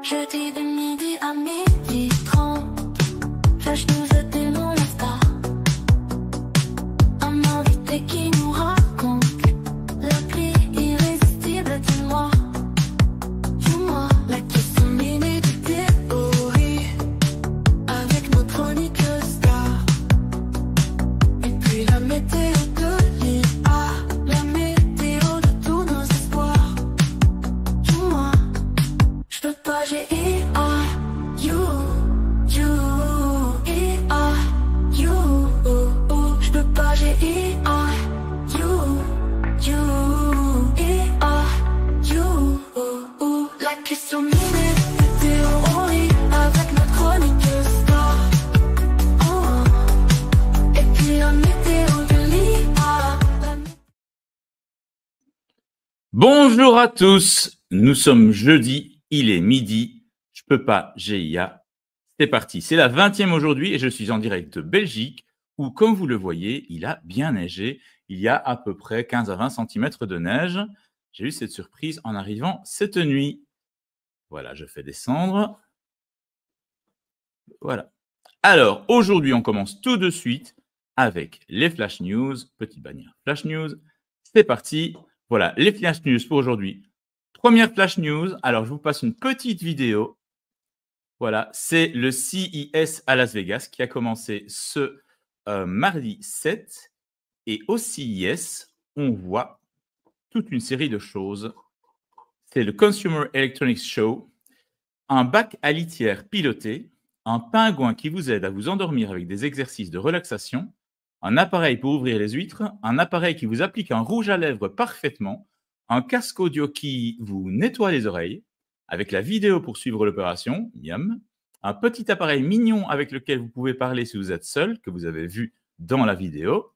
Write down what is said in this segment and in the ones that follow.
Jeudi de midi à midi 30, Flash News était mon Insta. Un invité qui nous raconte l'appli irrésistible. Dis-moi la question minée du théorie avec nos chroniqueurs stars. Et puis la météo de l'IA, la météo de tous nos espoirs. Dis-moi, je peux pas, j'ai IA, you, IA, you, je peux pas, j'ai IA, you, IA, you, la question minée de théorie avec notre chroniqueur star. Et puis la météo de l'IA. Bonjour à tous, nous sommes jeudi, il est midi, je peux pas, GIA, c'est parti. C'est la 20e aujourd'hui et je suis en direct de Belgique où, comme vous le voyez, il a bien neigé. Il y a à peu près 15 à 20 cm de neige. J'ai eu cette surprise en arrivant cette nuit. Voilà, je fais descendre. Voilà. Alors, aujourd'hui, on commence tout de suite avec les Flash News. Petite bannière Flash News. C'est parti. Voilà, les Flash News pour aujourd'hui. Première Flash News. Alors, je vous passe une petite vidéo. Voilà, c'est le CES à Las Vegas qui a commencé ce mardi 7. Et au CES, on voit toute une série de choses. C'est le Consumer Electronics Show, un bac à litière piloté, un pingouin qui vous aide à vous endormir avec des exercices de relaxation, un appareil pour ouvrir les huîtres, un appareil qui vous applique un rouge à lèvres parfaitement, un casque audio qui vous nettoie les oreilles, avec la vidéo pour suivre l'opération, miam, un petit appareil mignon avec lequel vous pouvez parler si vous êtes seul, que vous avez vu dans la vidéo,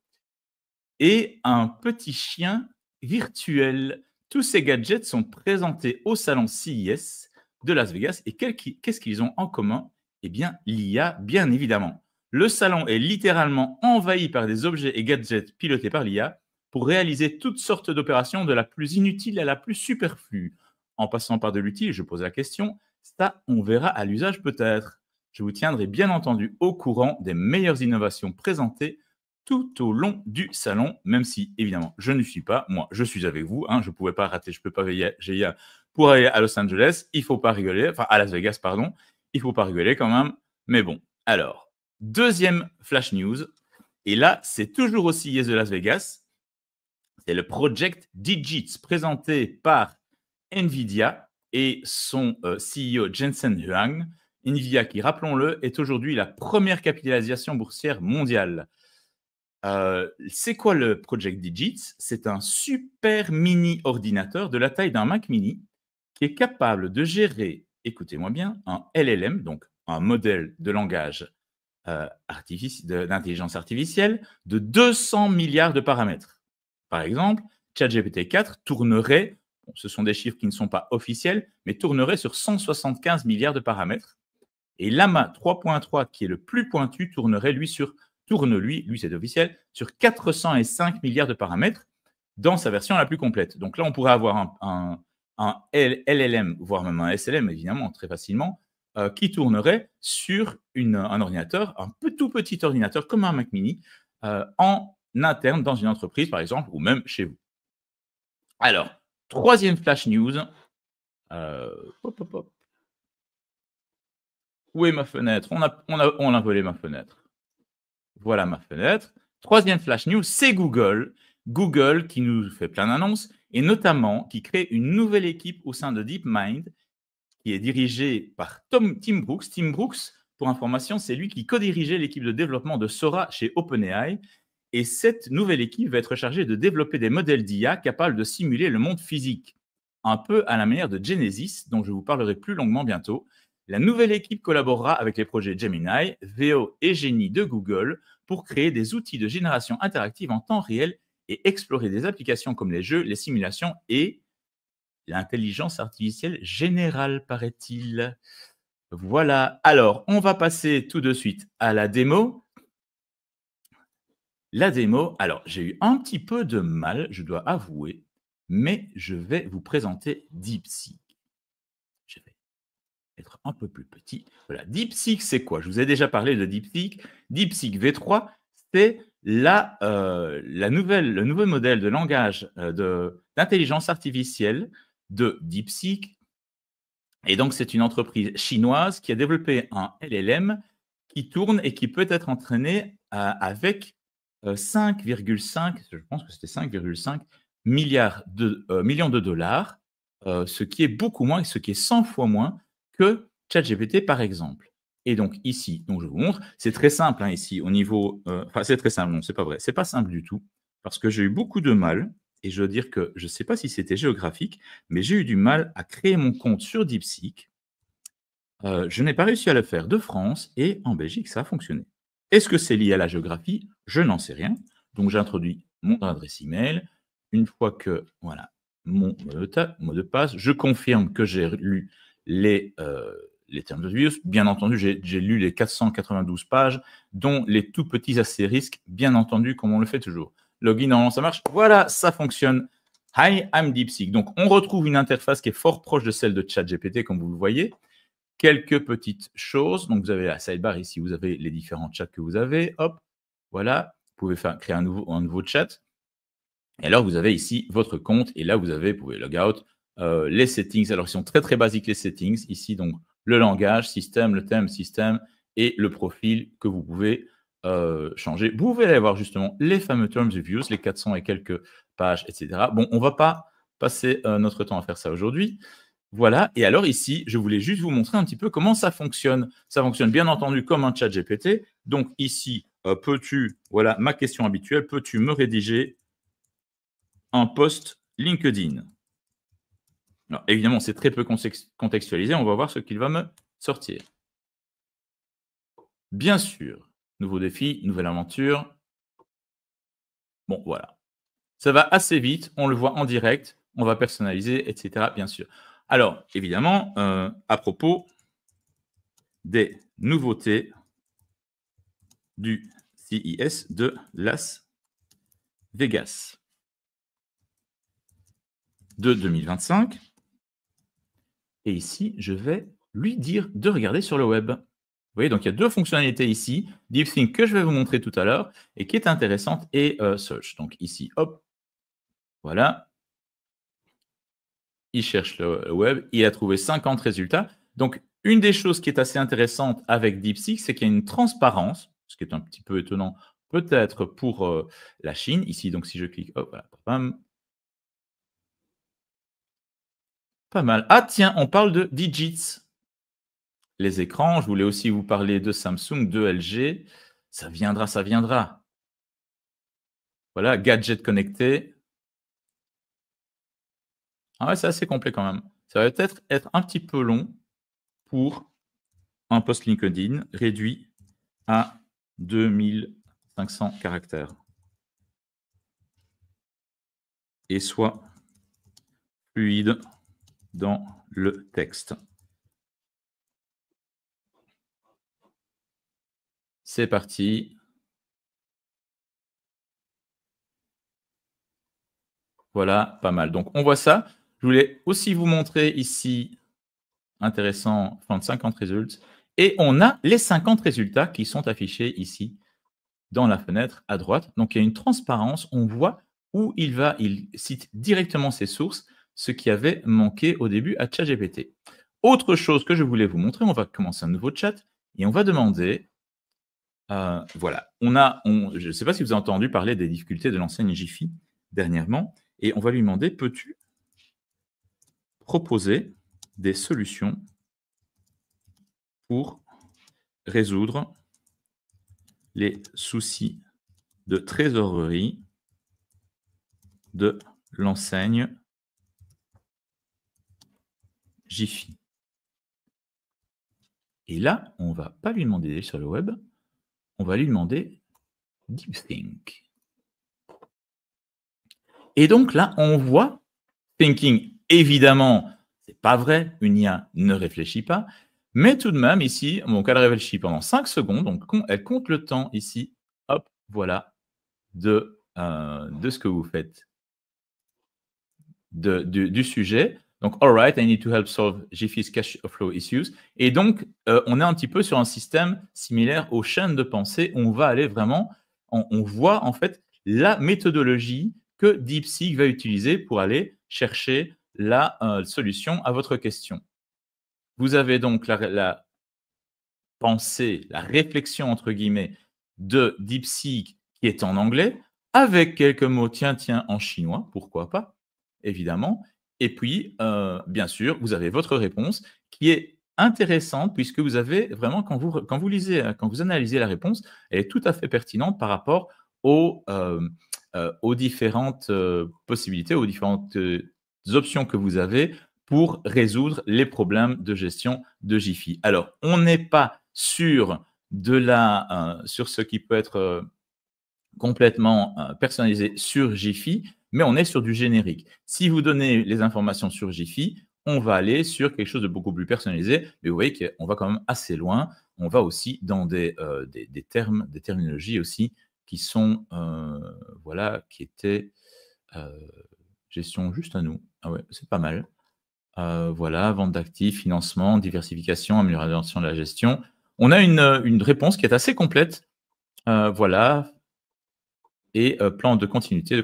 et un petit chien virtuel. Tous ces gadgets sont présentés au salon CES de Las Vegas. Et qu'est-ce qu'ils ont en commun? Eh bien, l'IA, bien évidemment. Le salon est littéralement envahi par des objets et gadgets pilotés par l'IA pour réaliser toutes sortes d'opérations de la plus inutile à la plus superflue. En passant par de l'utile, je pose la question, ça, on verra à l'usage peut-être. Je vous tiendrai bien entendu au courant des meilleures innovations présentées tout au long du salon, même si, évidemment, je ne suis pas, moi, je suis avec vous, je ne pouvais pas rater, je ne peux pas veiller GIA pour aller à Los Angeles, il ne faut pas rigoler, enfin, à Las Vegas, pardon, il ne faut pas rigoler quand même, mais bon. Alors, deuxième flash news, et là, c'est toujours au CES de Las Vegas, c'est le Project Digits, présenté par NVIDIA et son CEO Jensen Huang. NVIDIA, qui, rappelons-le, est aujourd'hui la première capitalisation boursière mondiale. C'est quoi le Project Digits? C'est un super mini ordinateur de la taille d'un Mac mini qui est capable de gérer, écoutez-moi bien, un LLM, donc un modèle de langage d'intelligence artificielle de 200 milliards de paramètres. Par exemple, ChatGPT 4 tournerait, bon, ce sont des chiffres qui ne sont pas officiels, mais tournerait sur 175 milliards de paramètres. Et Llama 3.3, qui est le plus pointu, tournerait lui c'est officiel, sur 405 milliards de paramètres dans sa version la plus complète. Donc là, on pourrait avoir un LLM, voire même un SLM, évidemment, très facilement, qui tournerait sur un ordinateur, un tout petit ordinateur comme un Mac mini, en interne dans une entreprise, par exemple, ou même chez vous. Alors, troisième flash news. Où est ma fenêtre? On a volé ma fenêtre. Voilà ma fenêtre. Troisième flash news, c'est Google. Google qui nous fait plein d'annonces et notamment qui crée une nouvelle équipe au sein de DeepMind qui est dirigée par Tim Brooks. Tim Brooks, pour information, c'est lui qui co-dirigeait l'équipe de développement de Sora chez OpenAI. Et cette nouvelle équipe va être chargée de développer des modèles d'IA capables de simuler le monde physique, un peu à la manière de Genesis, dont je vous parlerai plus longuement bientôt. La nouvelle équipe collaborera avec les projets Gemini, Veo et Genie de Google pour créer des outils de génération interactive en temps réel et explorer des applications comme les jeux, les simulations et l'intelligence artificielle générale, paraît-il. Voilà. Alors, on va passer tout de suite à la démo. La démo, alors j'ai eu un petit peu de mal, je dois avouer, mais je vais vous présenter DeepSeek. Je vais être un peu plus petit. Voilà, DeepSeek, c'est quoi? Je vous ai déjà parlé de DeepSeek. DeepSeek V3, c'est le nouveau modèle de langage d'intelligence artificielle de DeepSeek. Et donc, c'est une entreprise chinoise qui a développé un LLM qui tourne et qui peut être entraîné avec 5,5, je pense que c'était 5,5 millions de dollars, ce qui est beaucoup moins, ce qui est 100 fois moins que ChatGPT, par exemple. Et donc ici, donc je vous montre, c'est très simple ici au niveau, enfin c'est très simple, non, c'est pas vrai, c'est pas simple du tout, parce que j'ai eu beaucoup de mal, et je veux dire que je ne sais pas si c'était géographique, mais j'ai eu du mal à créer mon compte sur DeepSeek. Je n'ai pas réussi à le faire de France et en Belgique, ça a fonctionné. Est-ce que c'est lié à la géographie? Je n'en sais rien. Donc j'introduis mon adresse email. Une fois que voilà mon mot de passe, je confirme que j'ai lu les termes of use. Bien entendu, j'ai lu les 492 pages, dont les tout petits astérisques, bien entendu, comme on le fait toujours. Login, normalement, ça marche. Voilà, ça fonctionne. Hi, I'm DeepSeek. Donc, on retrouve une interface qui est fort proche de celle de ChatGPT, comme vous le voyez. Quelques petites choses. Donc, vous avez la sidebar ici, vous avez les différents chats que vous avez. Hop, voilà. Vous pouvez créer un nouveau chat. Et alors, vous avez ici votre compte. Et là, vous pouvez log out, les settings. Alors, ils sont très, très basiques, les settings. Ici, donc, le langage, système, le thème, système et le profil que vous pouvez changer. Vous pouvez aller voir justement les fameux terms of use, les 400 et quelques pages, etc. Bon, on ne va pas passer notre temps à faire ça aujourd'hui. Voilà, et alors ici, je voulais juste vous montrer un petit peu comment ça fonctionne. Ça fonctionne bien entendu comme un chat GPT. Donc ici, voilà ma question habituelle, peux-tu me rédiger un post LinkedIn? Alors, évidemment, c'est très peu contextualisé, on va voir ce qu'il va me sortir. Bien sûr, nouveau défi, nouvelle aventure. Bon, voilà. Ça va assez vite, on le voit en direct, on va personnaliser, etc. Bien sûr. Alors, évidemment, à propos des nouveautés du CES de Las Vegas de 2025. Et ici, je vais lui dire de regarder sur le web. Vous voyez, donc il y a deux fonctionnalités ici, DeepThink que je vais vous montrer tout à l'heure et qui est intéressante et Search. Donc ici, hop, voilà. Il cherche le web, il a trouvé 50 résultats. Donc, une des choses qui est assez intéressante avec DeepSeek, c'est qu'il y a une transparence, ce qui est un petit peu étonnant peut-être pour la Chine. Ici, donc si je clique, hop, voilà, bam. Pas mal. Ah tiens, on parle de Digits. Les écrans, je voulais aussi vous parler de Samsung, de LG. Ça viendra, ça viendra. Voilà, gadget connecté. Ah ouais, c'est assez complet quand même. Ça va peut-être être un petit peu long pour un post LinkedIn réduit à 2500 caractères. Et soit fluide dans le texte. C'est parti. Voilà, pas mal. Donc, on voit ça. Je voulais aussi vous montrer ici, intéressant, 50 résultats. Et on a les 50 résultats qui sont affichés ici dans la fenêtre à droite. Donc, il y a une transparence. On voit où il va. Il cite directement ses sources, ce qui avait manqué au début à ChatGPT. Autre chose que je voulais vous montrer, on va commencer un nouveau chat et on va demander, voilà, je ne sais pas si vous avez entendu parler des difficultés de l'enseigne Jiffy dernièrement, et on va lui demander, peux-tu proposer des solutions pour résoudre les soucis de trésorerie de l'enseigne Jiffy. Et là, on ne va pas lui demander sur le web, on va lui demander DeepThink. Et donc là, on voit thinking, évidemment, c'est pas vrai, une IA ne réfléchit pas, mais tout de même ici, donc elle réfléchit pendant 5 secondes, donc elle compte le temps ici, hop, voilà, de ce que vous faites, du sujet. Donc, all right, I need to help solve Jiffy's cash flow issues. Et donc, on est un petit peu sur un système similaire aux chaînes de pensée. On va aller vraiment, on voit en fait la méthodologie que DeepSeek va utiliser pour aller chercher la solution à votre question. Vous avez donc la pensée, la réflexion entre guillemets de DeepSeek qui est en anglais, avec quelques mots tiens en chinois, pourquoi pas, évidemment. Et puis, bien sûr, vous avez votre réponse qui est intéressante puisque vous avez vraiment, quand vous lisez, quand vous analysez la réponse, elle est tout à fait pertinente par rapport aux différentes possibilités, aux différentes options que vous avez pour résoudre les problèmes de gestion de Jiffy. Alors, on n'est pas sur ce qui peut être complètement personnalisé sur Jiffy, mais on est sur du générique. Si vous donnez les informations sur Jiffy, on va aller sur quelque chose de beaucoup plus personnalisé, mais vous voyez qu'on va quand même assez loin. On va aussi dans des termes, des terminologies aussi qui sont, voilà, qui étaient gestion juste à nous. Ah ouais, c'est pas mal. Voilà, vente d'actifs, financement, diversification, amélioration de la gestion. On a une réponse qui est assez complète. Voilà. Et plan de continuité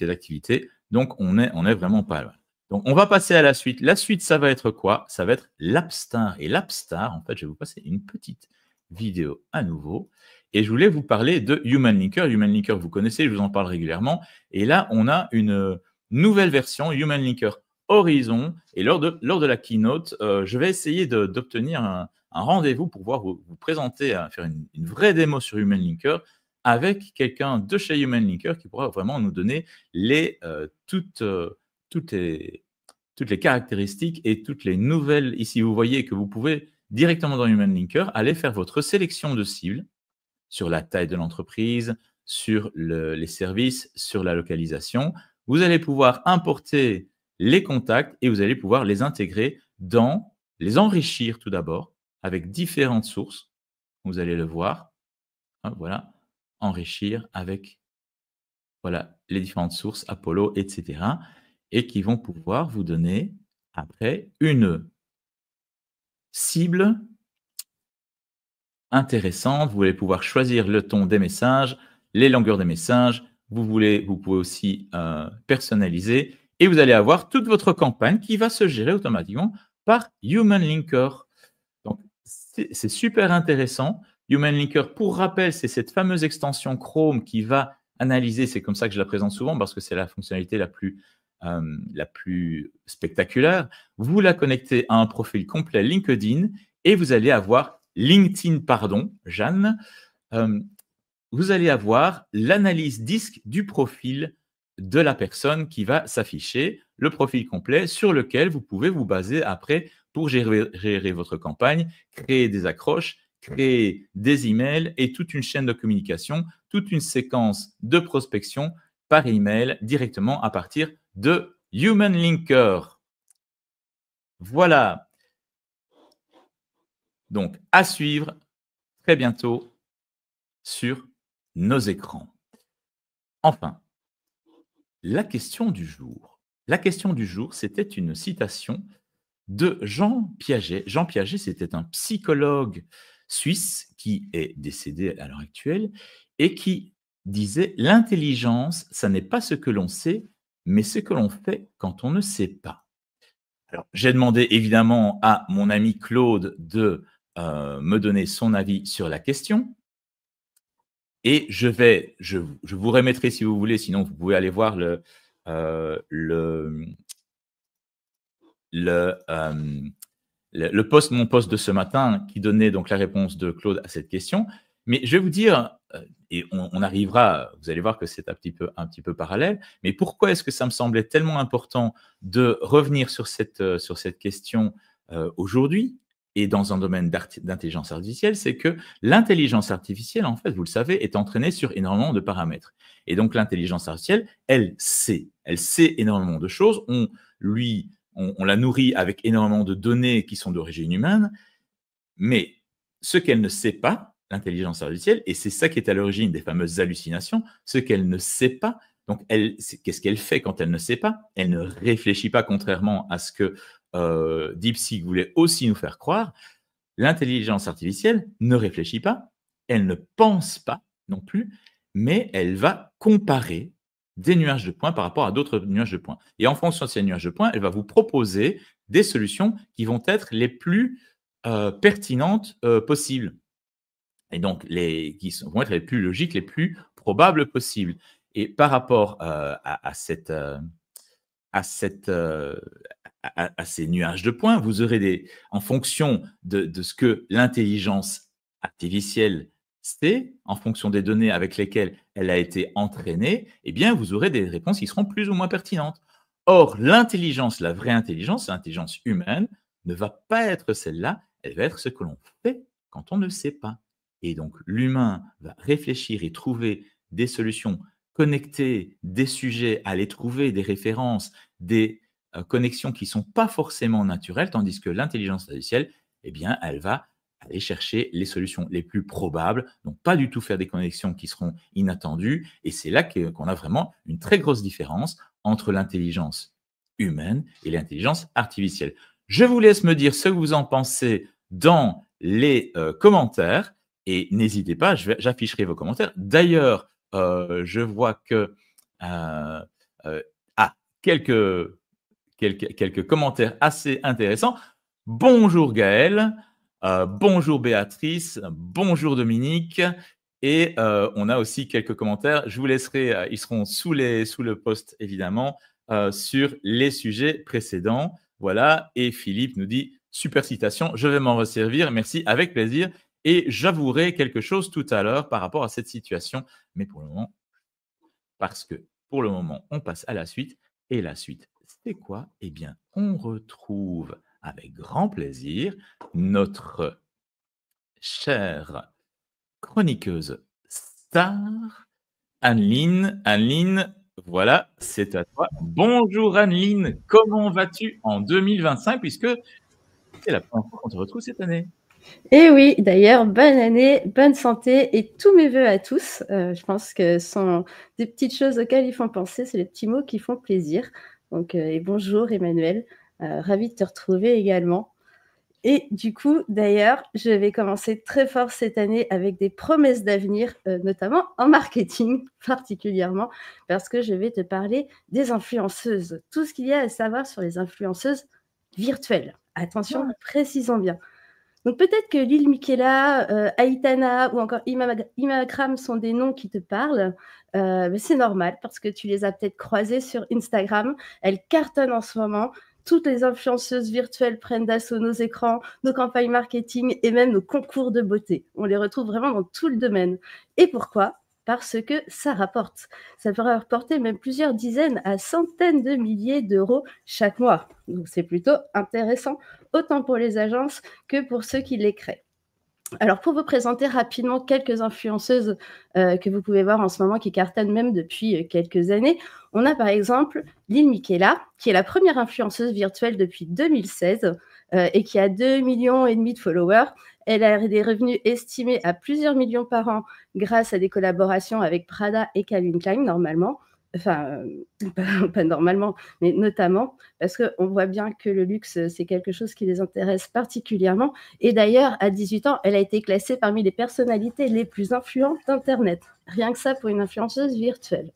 d'activité. Donc, on est vraiment pas loin. Donc, on va passer à la suite. La suite, ça va être quoi? Ça va être l'Appstar. Et l'Appstar, en fait, je vais vous passer une petite vidéo à nouveau. Et je voulais vous parler de Human Linker. Human Linker, vous connaissez, je vous en parle régulièrement. Et là, on a une nouvelle version, Human Linker Horizon. Et lors de la keynote, je vais essayer d'obtenir un rendez-vous pour pouvoir vous présenter, faire une vraie démo sur Human Linker avec quelqu'un de chez Human Linker qui pourra vraiment nous donner toutes les caractéristiques et toutes les nouvelles. Ici, vous voyez que vous pouvez directement dans Human Linker aller faire votre sélection de cibles sur la taille de l'entreprise, sur les services, sur la localisation. Vous allez pouvoir importer les contacts et vous allez pouvoir les intégrer les enrichir tout d'abord avec différentes sources. Vous allez le voir. Voilà. Enrichir avec voilà, les différentes sources, Apollo, etc. Et qui vont pouvoir vous donner après une cible intéressante. Vous allez pouvoir choisir le ton des messages, les longueurs des messages. Vous pouvez aussi personnaliser et vous allez avoir toute votre campagne qui va se gérer automatiquement par Human Linker. Donc, c'est super intéressant. Human Linker, pour rappel, c'est cette fameuse extension Chrome qui va analyser, c'est comme ça que je la présente souvent parce que c'est la fonctionnalité la plus spectaculaire. Vous la connectez à un profil complet LinkedIn et vous allez avoir Jeanne. Vous allez avoir l'analyse disque du profil de la personne qui va s'afficher, le profil complet sur lequel vous pouvez vous baser après pour gérer votre campagne, créer des accroches, créer des emails et toute une chaîne de communication, toute une séquence de prospection par email directement à partir de Human Linker. Voilà. Donc, à suivre très bientôt sur nos écrans. Enfin, la question du jour. La question du jour, c'était une citation de Jean Piaget. Jean Piaget, c'était un psychologue suisse qui est décédé à l'heure actuelle et qui disait « L'intelligence, ça n'est pas ce que l'on sait, mais ce que l'on fait quand on ne sait pas ». Alors, j'ai demandé évidemment à mon ami Claude de me donner son avis sur la question. Et je vous remettrai si vous voulez, sinon vous pouvez aller voir mon post de ce matin qui donnait donc la réponse de Claude à cette question. Mais je vais vous dire, et on arrivera, vous allez voir que c'est un petit peu parallèle, mais pourquoi est-ce que ça me semblait tellement important de revenir sur cette question aujourd'hui et dans un domaine d'intelligence artificielle, c'est que l'intelligence artificielle, en fait, vous le savez, est entraînée sur énormément de paramètres. Et donc, l'intelligence artificielle, elle sait énormément de choses. On la nourrit avec énormément de données qui sont d'origine humaine, mais ce qu'elle ne sait pas, l'intelligence artificielle, et c'est ça qui est à l'origine des fameuses hallucinations, ce qu'elle ne sait pas, Donc, qu'est-ce qu'elle fait quand elle ne sait pas? Elle ne réfléchit pas, contrairement à ce que DeepSeek voulait aussi nous faire croire. L'intelligence artificielle ne réfléchit pas, elle ne pense pas non plus, mais elle va comparer des nuages de points par rapport à d'autres nuages de points. Et en fonction de ces nuages de points, elle va vous proposer des solutions qui vont être les plus pertinentes possibles. Et donc, vont être les plus logiques, les plus probables possibles. Et par rapport à ces nuages de points, vous aurez en fonction de ce que l'intelligence artificielle sait, en fonction des données avec lesquelles elle a été entraînée, eh bien, vous aurez des réponses qui seront plus ou moins pertinentes. Or, l'intelligence, la vraie intelligence, l'intelligence humaine, ne va pas être celle-là, elle va être ce que l'on fait quand on ne sait pas. Et donc, l'humain va réfléchir et trouver des solutions, connecter des sujets, aller trouver des références, des connexions qui ne sont pas forcément naturelles, tandis que l'intelligence artificielle, eh bien, elle va aller chercher les solutions les plus probables, donc pas du tout faire des connexions qui seront inattendues. Et c'est là qu'on a vraiment une très grosse différence entre l'intelligence humaine et l'intelligence artificielle. Je vous laisse me dire ce que vous en pensez dans les commentaires et n'hésitez pas, j'afficherai vos commentaires. D'ailleurs, je vois que quelques commentaires assez intéressants. Bonjour Gaël, bonjour Béatrice, bonjour Dominique. Et on a aussi quelques commentaires. Je vous laisserai, ils seront sous le post évidemment, sur les sujets précédents. Voilà. Et Philippe nous dit super citation, je vais m'en resservir. Merci, avec plaisir. Et j'avouerai quelque chose tout à l'heure par rapport à cette situation. Mais pour le moment, parce que pour le moment, on passe à la suite. Et la suite, c'est quoi? Eh bien, on retrouve avec grand plaisir notre chère chroniqueuse star, Anneline. Anneline, voilà, c'est à toi. Bonjour Anneline, comment vas-tu en 2025 puisque c'est la première fois qu'on te retrouve cette année? Et oui, d'ailleurs, bonne année, bonne santé et tous mes voeux à tous. Je pense que ce sont des petites choses auxquelles ils font penser, c'est les petits mots qui font plaisir. Donc, et bonjour Emmanuel, ravie de te retrouver également. Et du coup, d'ailleurs, je vais commencer très fort cette année avec des promesses d'avenir, notamment en marketing particulièrement, parce que je vais te parler des influenceuses. Tout ce qu'il y a à savoir sur les influenceuses virtuelles. Attention, précisons bien. Donc peut-être que Lil Miquela, Aitana ou encore Imakram sont des noms qui te parlent. Mais c'est normal parce que tu les as peut-être croisés sur Instagram. Elles cartonnent en ce moment. Toutes les influenceuses virtuelles prennent d'assaut nos écrans, nos campagnes marketing et même nos concours de beauté. On les retrouve vraiment dans tout le domaine. Et pourquoi ? Parce que ça rapporte. Ça peut rapporter même plusieurs dizaines à centaines de milliers d'euros chaque mois. Donc c'est plutôt intéressant, autant pour les agences que pour ceux qui les créent. Alors, pour vous présenter rapidement quelques influenceuses que vous pouvez voir en ce moment qui cartonnent même depuis quelques années, on a par exemple Lil Miquela, qui est la première influenceuse virtuelle depuis 2016 et qui a 2,5 millions de followers. Elle a des revenus estimés à plusieurs millions par an grâce à des collaborations avec Prada et Calvin Klein, normalement. Enfin, pas normalement, mais notamment, parce qu'on voit bien que le luxe, c'est quelque chose qui les intéresse particulièrement. Et d'ailleurs, à 18 ans, elle a été classée parmi les personnalités les plus influentes d'Internet. Rien que ça pour une influenceuse virtuelle.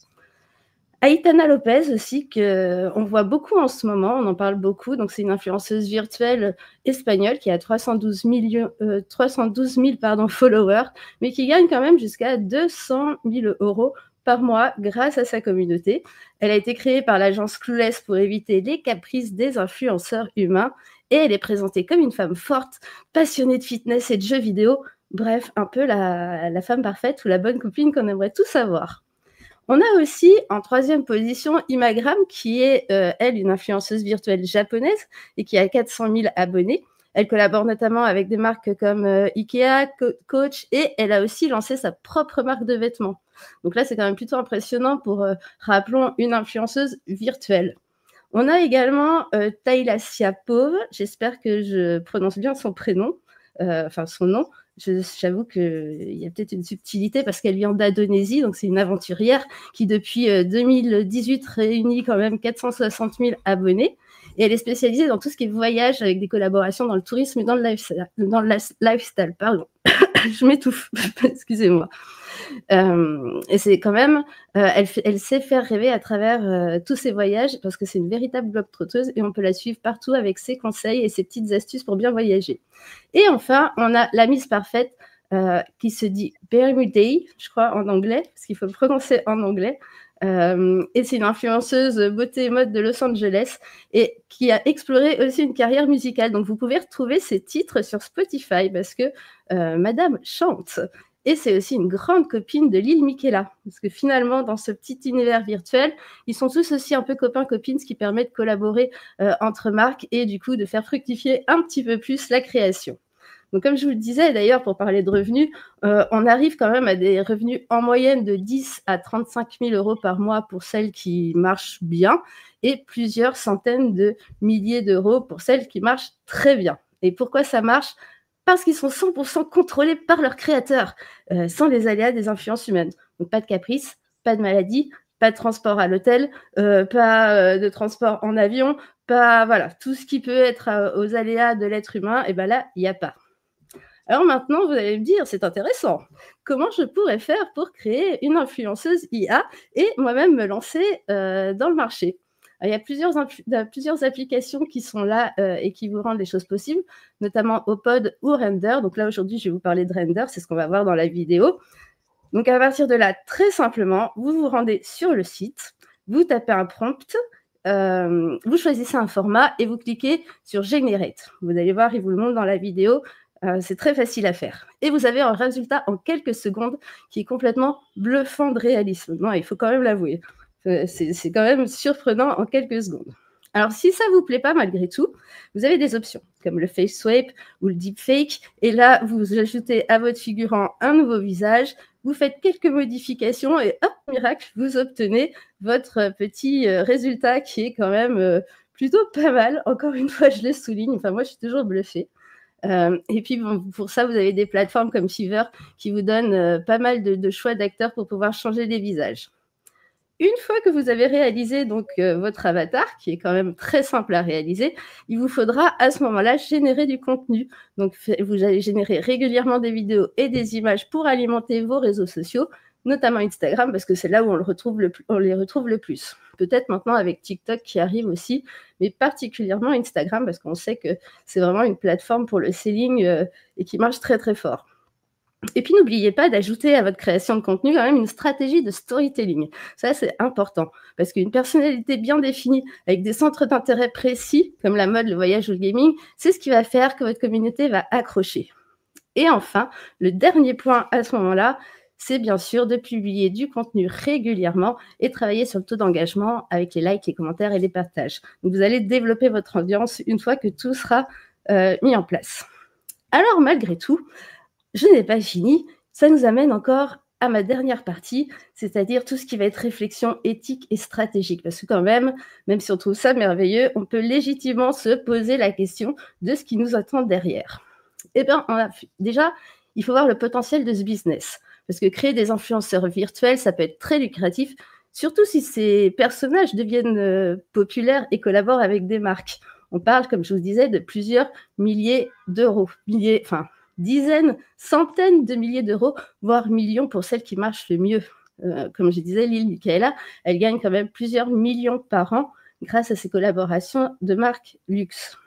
Aitana Lopez aussi, qu'on voit beaucoup en ce moment, on en parle beaucoup. Donc, c'est une influenceuse virtuelle espagnole qui a 312 000 followers, mais qui gagne quand même jusqu'à 200 000 euros par mois grâce à sa communauté. Elle a été créée par l'agence Clueless pour éviter les caprices des influenceurs humains et elle est présentée comme une femme forte, passionnée de fitness et de jeux vidéo. Bref, un peu la femme parfaite ou la bonne copine qu'on aimerait tous avoir. On a aussi en troisième position Imakram qui est, elle, une influenceuse virtuelle japonaise et qui a 400 000 abonnés. Elle collabore notamment avec des marques comme Ikea, Coach et elle a aussi lancé sa propre marque de vêtements. Donc là, c'est quand même plutôt impressionnant pour, rappelons, une influenceuse virtuelle. On a également Tayla Siapov, j'espère que je prononce bien son prénom, enfin son nom, J'avoue qu'il y a peut-être une subtilité parce qu'elle vient d'Indonésie, donc c'est une aventurière qui depuis 2018 réunit quand même 460 000 abonnés. Et elle est spécialisée dans tout ce qui est voyage avec des collaborations dans le tourisme et dans le lifestyle. Pardon, je m'étouffe, excusez-moi. Et c'est quand même, elle sait faire rêver à travers tous ses voyages parce que c'est une véritable globe-trotteuse et on peut la suivre partout avec ses conseils et ses petites astuces pour bien voyager. Et enfin, on a la Miss Parfaite qui se dit Bermuday, je crois en anglais, parce qu'il faut le prononcer en anglais. Et c'est une influenceuse beauté et mode de Los Angeles et qui a exploré aussi une carrière musicale. Donc vous pouvez retrouver ses titres sur Spotify parce que Madame chante. Et c'est aussi une grande copine de Lil Miquela. Parce que finalement, dans ce petit univers virtuel, ils sont tous aussi un peu copains-copines, ce qui permet de collaborer entre marques et du coup de faire fructifier un petit peu plus la création. Donc, comme je vous le disais, d'ailleurs, pour parler de revenus, on arrive quand même à des revenus en moyenne de 10 à 35 000 euros par mois pour celles qui marchent bien et plusieurs centaines de milliers d'euros pour celles qui marchent très bien. Et pourquoi ça marche ? Parce qu'ils sont 100% contrôlés par leurs créateurs, sans les aléas des influences humaines. Donc, pas de caprice, pas de maladie, pas de transport à l'hôtel, pas de transport en avion, pas voilà, tout ce qui peut être aux aléas de l'être humain, et ben là, il n'y a pas. Alors maintenant, vous allez me dire, c'est intéressant. Comment je pourrais faire pour créer une influenceuse IA et moi-même me lancer dans le marché ? Alors, il y a plusieurs applications qui sont là et qui vous rendent les choses possibles, notamment Opod ou Render. Donc là, aujourd'hui, je vais vous parler de Render, c'est ce qu'on va voir dans la vidéo. Donc à partir de là, très simplement, vous vous rendez sur le site, vous tapez un prompt, vous choisissez un format et vous cliquez sur Generate. Vous allez voir, il vous le montre dans la vidéo. C'est très facile à faire. Et vous avez un résultat en quelques secondes qui est complètement bluffant de réalisme. Non, il faut quand même l'avouer. C'est quand même surprenant en quelques secondes. Alors, si ça ne vous plaît pas malgré tout, vous avez des options comme le face swipe ou le deepfake. Et là, vous ajoutez à votre figurant un nouveau visage, vous faites quelques modifications et hop, miracle, vous obtenez votre petit résultat qui est quand même plutôt pas mal. Encore une fois, je le souligne. Enfin, moi, je suis toujours bluffée. Et puis bon, pour ça, vous avez des plateformes comme Fiverr qui vous donnent pas mal de choix d'acteurs pour pouvoir changer les visages. Une fois que vous avez réalisé donc votre avatar, qui est quand même très simple à réaliser, il vous faudra à ce moment-là générer du contenu. Donc vous allez générer régulièrement des vidéos et des images pour alimenter vos réseaux sociaux, notamment Instagram, parce que c'est là où on les retrouve le plus. Peut-être maintenant avec TikTok qui arrive aussi, mais particulièrement Instagram, parce qu'on sait que c'est vraiment une plateforme pour le selling et qui marche très très fort. Et puis, n'oubliez pas d'ajouter à votre création de contenu quand même une stratégie de storytelling. Ça, c'est important parce qu'une personnalité bien définie avec des centres d'intérêt précis, comme la mode, le voyage ou le gaming, c'est ce qui va faire que votre communauté va accrocher. Et enfin, le dernier point à ce moment-là, c'est bien sûr de publier du contenu régulièrement et travailler sur le taux d'engagement avec les likes, les commentaires et les partages. Donc, vous allez développer votre audience une fois que tout sera mis en place. Alors, malgré tout, je n'ai pas fini. Ça nous amène encore à ma dernière partie, c'est-à-dire tout ce qui va être réflexion éthique et stratégique. Parce que quand même si on trouve ça merveilleux, on peut légitimement se poser la question de ce qui nous attend derrière. Eh bien, déjà, il faut voir le potentiel de ce business. Parce que créer des influenceurs virtuels, ça peut être très lucratif, surtout si ces personnages deviennent populaires et collaborent avec des marques. On parle, comme je vous disais, de plusieurs milliers d'euros. Dizaines, centaines de milliers d'euros, voire millions pour celles qui marchent le mieux. Comme je disais, Lil Miquela, elle gagne quand même plusieurs millions par an grâce à ses collaborations de marques luxe.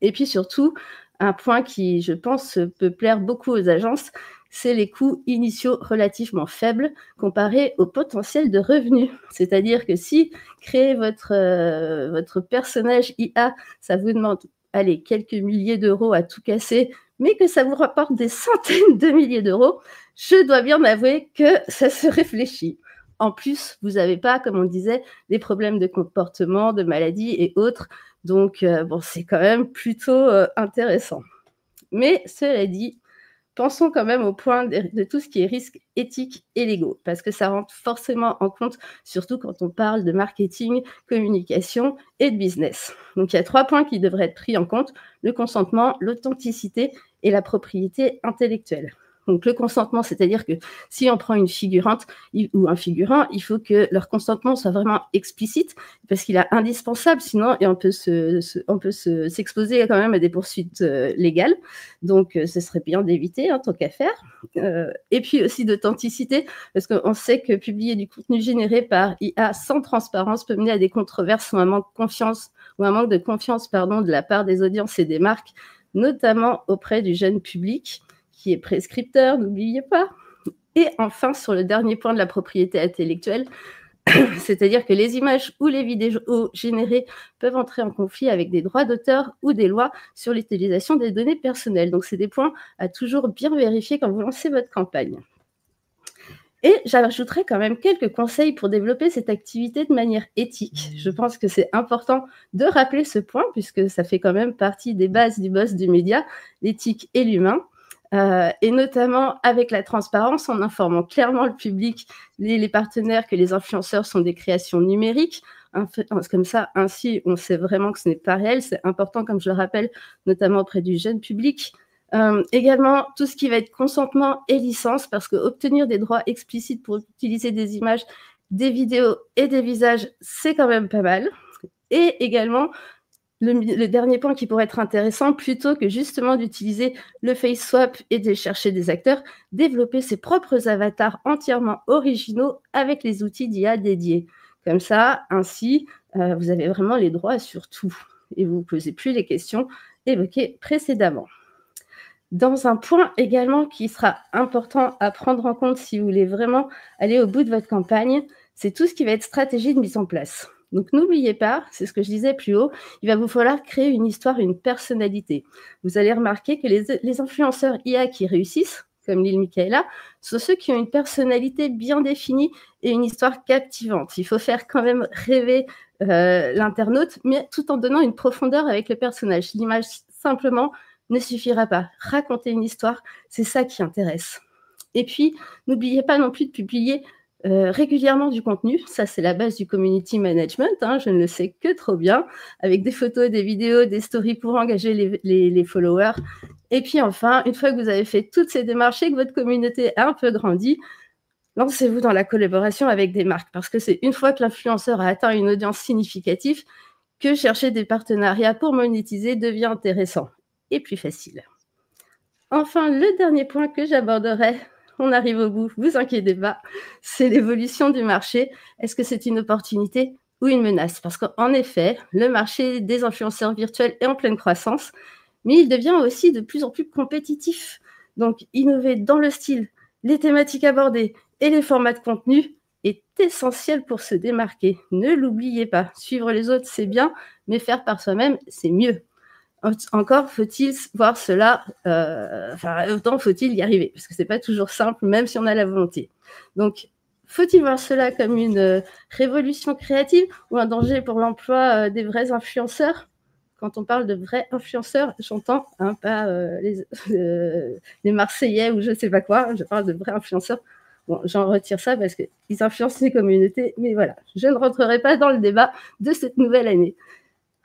Et puis surtout, un point qui, je pense, peut plaire beaucoup aux agences, c'est les coûts initiaux relativement faibles comparés au potentiel de revenus. C'est-à-dire que si créer votre personnage IA, ça vous demande quelques milliers d'euros à tout casser, mais que ça vous rapporte des centaines de milliers d'euros, je dois bien avouer que ça se réfléchit. En plus, vous n'avez pas, comme on disait, des problèmes de comportement, de maladies et autres. Donc, c'est quand même plutôt intéressant. Mais cela dit, pensons quand même au point de tout ce qui est risques éthiques et légaux, parce que ça rentre forcément en compte, surtout quand on parle de marketing, communication et de business. Donc, il y a 3 points qui devraient être pris en compte, le consentement, l'authenticité et la propriété intellectuelle. Donc, le consentement, c'est-à-dire que si on prend une figurante ou un figurant, il faut que leur consentement soit vraiment explicite parce qu'il est indispensable, sinon et on peut s'exposer quand même à des poursuites légales. Donc, ce serait bien d'éviter, tant qu'à faire. Et puis aussi d'authenticité, parce qu'on sait que publier du contenu généré par IA sans transparence peut mener à des controverses ou un manque de confiance de la part des audiences et des marques, notamment auprès du jeune public, qui est prescripteur, n'oubliez pas. Et enfin, sur le dernier point de la propriété intellectuelle, c'est-à-dire que les images ou les vidéos générées peuvent entrer en conflit avec des droits d'auteur ou des lois sur l'utilisation des données personnelles. Donc, c'est des points à toujours bien vérifier quand vous lancez votre campagne. Et j'ajouterai quand même quelques conseils pour développer cette activité de manière éthique. Je pense que c'est important de rappeler ce point, puisque ça fait quand même partie des bases du boss du média, l'éthique et l'humain. Et notamment avec la transparence, en informant clairement le public, les partenaires, que les influenceurs sont des créations numériques. Comme ça, ainsi, on sait vraiment que ce n'est pas réel. C'est important, comme je le rappelle, notamment auprès du jeune public. Également, tout ce qui va être consentement et licence, parce qu'obtenir des droits explicites pour utiliser des images, des vidéos et des visages, c'est quand même pas mal. Et également, le dernier point qui pourrait être intéressant, plutôt que justement d'utiliser le face swap et de chercher des acteurs, développer ses propres avatars entièrement originaux avec les outils d'IA dédiés. Comme ça, ainsi, vous avez vraiment les droits sur tout et vous ne posez plus les questions évoquées précédemment. Dans un point également qui sera important à prendre en compte si vous voulez vraiment aller au bout de votre campagne, c'est tout ce qui va être stratégie de mise en place. Donc, n'oubliez pas, c'est ce que je disais plus haut, il va vous falloir créer une histoire, une personnalité. Vous allez remarquer que les influenceurs IA qui réussissent, comme Lil Michaela, sont ceux qui ont une personnalité bien définie et une histoire captivante. Il faut faire quand même rêver l'internaute, mais tout en donnant une profondeur avec le personnage. L'image, simplement, ne suffira pas. Raconter une histoire, c'est ça qui intéresse. Et puis, n'oubliez pas non plus de publier régulièrement du contenu. Ça, c'est la base du community management, je ne le sais que trop bien, avec des photos, des vidéos, des stories pour engager les followers. Et puis enfin, une fois que vous avez fait toutes ces démarches et que votre communauté a un peu grandi, lancez-vous dans la collaboration avec des marques, parce que c'est une fois que l'influenceur a atteint une audience significative que chercher des partenariats pour monétiser devient intéressant et plus facile. Enfin, le dernier point que j'aborderai, on arrive au bout, vous inquiétez pas, c'est l'évolution du marché. Est-ce que c'est une opportunité ou une menace? Parce qu'en effet, le marché des influenceurs virtuels est en pleine croissance, mais il devient aussi de plus en plus compétitif. Donc, innover dans le style, les thématiques abordées et les formats de contenu est essentiel pour se démarquer. Ne l'oubliez pas, suivre les autres, c'est bien, mais faire par soi-même, c'est mieux. Encore faut-il voir cela, autant faut-il y arriver, parce que ce n'est pas toujours simple, même si on a la volonté. Donc, faut-il voir cela comme une révolution créative ou un danger pour l'emploi des vrais influenceurs? Quand on parle de vrais influenceurs, j'entends pas les Marseillais ou je ne sais pas quoi, je parle de vrais influenceurs. Bon, j'en retire ça parce qu'ils influencent les communautés, mais voilà, je ne rentrerai pas dans le débat de cette nouvelle année.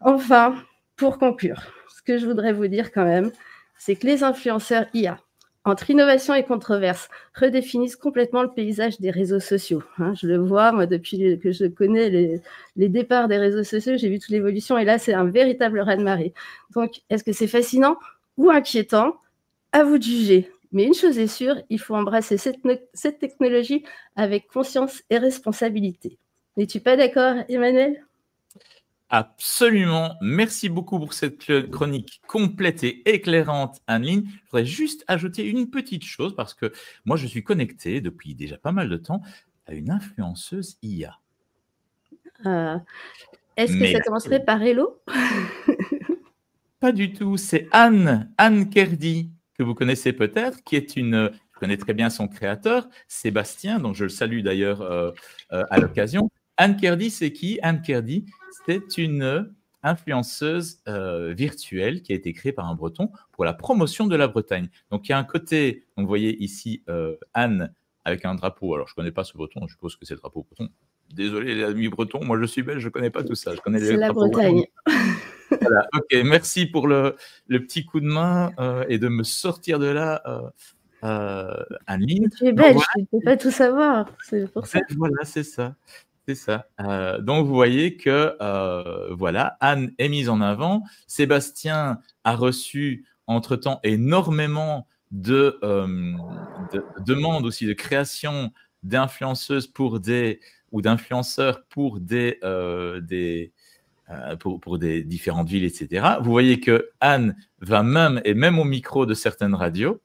Enfin, pour conclure, ce que je voudrais vous dire quand même, c'est que les influenceurs IA, entre innovation et controverse, redéfinissent complètement le paysage des réseaux sociaux. Je le vois, moi, depuis que je connais les départs des réseaux sociaux, j'ai vu toute l'évolution et là, c'est un véritable raz-de-marée. Donc, est-ce que c'est fascinant ou inquiétant? À vous de juger. Mais une chose est sûre, il faut embrasser cette technologie avec conscience et responsabilité. N'es-tu pas d'accord, Emmanuel ? Absolument. Merci beaucoup pour cette chronique complète et éclairante, Anne-Line. Je voudrais juste ajouter une petite chose parce que moi, je suis connecté depuis déjà pas mal de temps à une influenceuse IA. Est-ce que ça commencerait par Hello? Pas du tout. C'est Anne Kerdy, que vous connaissez peut-être, qui est je connais très bien son créateur, Sébastien, donc je le salue d'ailleurs à l'occasion. Anne Kerdy, c'est qui? Anne Kerdy, c'est une influenceuse virtuelle qui a été créée par un Breton pour la promotion de la Bretagne. Donc, il y a un côté, donc, vous voyez ici Anne avec un drapeau. Alors, je ne connais pas ce breton, je suppose que c'est le drapeau breton. Désolé les amis bretons, moi je suis belge, je ne connais pas tout ça. Je connais c'est la Bretagne. Voilà, ok, merci pour le petit coup de main et de me sortir de là, Anne-Lyne. Tu es Donc belge, voilà, tu ne peux pas tout savoir, c'est pour ça. voilà, c'est ça. C'est ça. Donc, vous voyez que voilà, Anne est mise en avant. Sébastien a reçu entre-temps énormément de demandes aussi de création d'influenceuses ou d'influenceurs pour pour des différentes villes, etc. Vous voyez que Anne va même au micro de certaines radios.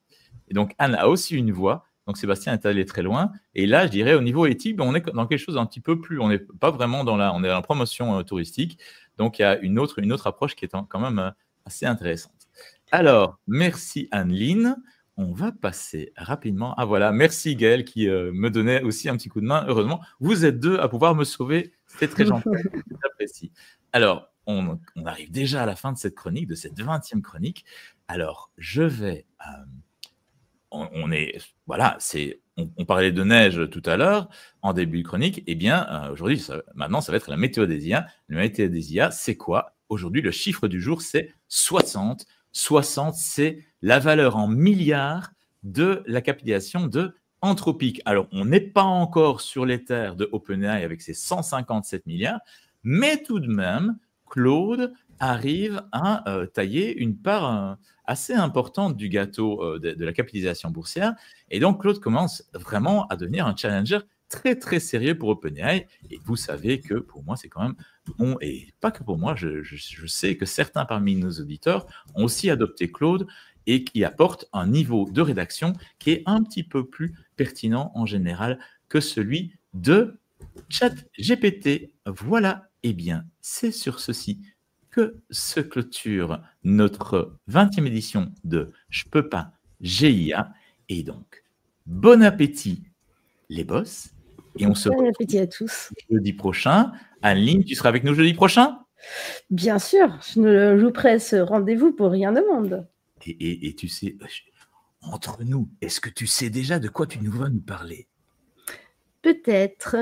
Et donc, Anne a aussi une voix. Donc, Sébastien est allé très loin. Et là, je dirais, au niveau éthique, on est dans quelque chose d'un petit peu plus. On n'est pas vraiment on est dans la promotion touristique. Donc, il y a une autre approche qui est quand même assez intéressante. Alors, merci Anne-Lyne. On va passer rapidement. Ah voilà, merci Gaël qui me donnait aussi un petit coup de main. Heureusement, vous êtes deux à pouvoir me sauver. C'était très gentil. J'apprécie. Alors, on arrive déjà à la fin de cette chronique, de cette 20e chronique. Alors, je vais... on parlait de neige tout à l'heure, en début de chronique. Eh bien, aujourd'hui, maintenant, ça va être la météo des IA. La météo des IA, c'est quoi? Aujourd'hui, le chiffre du jour, c'est 60. 60, c'est la valeur en milliards de la capitalisation de Anthropic. Alors, on n'est pas encore sur les terres de OpenAI avec ses 157 milliards, mais tout de même, Claude arrive à tailler une part assez importante du gâteau de la capitalisation boursière. Et donc, Claude commence vraiment à devenir un challenger très, très sérieux pour OpenAI. Et vous savez que pour moi, c'est quand même... et pas que pour moi, je sais que certains parmi nos auditeurs ont aussi adopté Claude et qui apporte un niveau de rédaction qui est un petit peu plus pertinent en général que celui de ChatGPT. Voilà, eh bien, c'est sur ceci que se clôture notre 20e édition de Je peux pas GIA. Et donc, bon appétit les boss. Et on se Bon appétit à tous. Jeudi prochain. Anne-Lyne, tu seras avec nous jeudi prochain? Bien sûr, je ne louperai ce rendez-vous pour rien au monde. Et tu sais, entre nous, est-ce que tu sais déjà de quoi tu vas nous parler? Peut-être.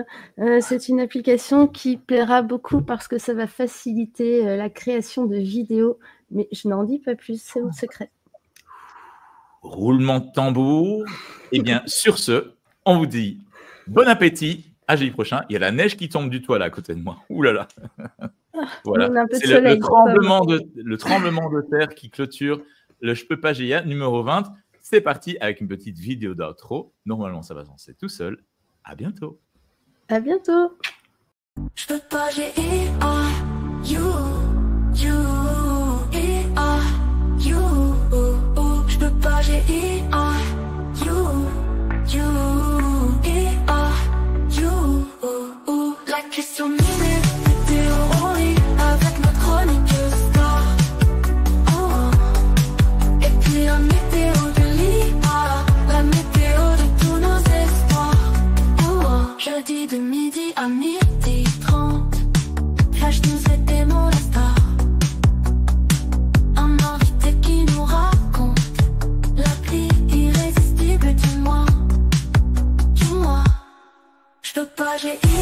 C'est une application qui plaira beaucoup parce que ça va faciliter la création de vidéos, mais je n'en dis pas plus, c'est mon secret. Roulement de tambour. Eh bien, sur ce, on vous dit bon appétit. À jeudi prochain. Il y a la neige qui tombe du toit là à côté de moi. Ouh là là. Voilà. C'est le tremblement de terre qui clôture le Je peux pas GIA numéro 20. C'est parti avec une petite vidéo d'outro. Normalement, ça va se lancer tout seul. À bientôt. À bientôt. Je peux pas GIA, you, EA, you, je peux pas GIA, you, EA, you, la question minée, météo en lit avec notre chroniqueuse star. Et puis la météo de l'IA, la météo de tous nos espoirs. Jeudi de midi à midi 30, Flash News et démon la star. Un invité qui nous raconte l'appli irrésistible du mois. Je peux pas GIA.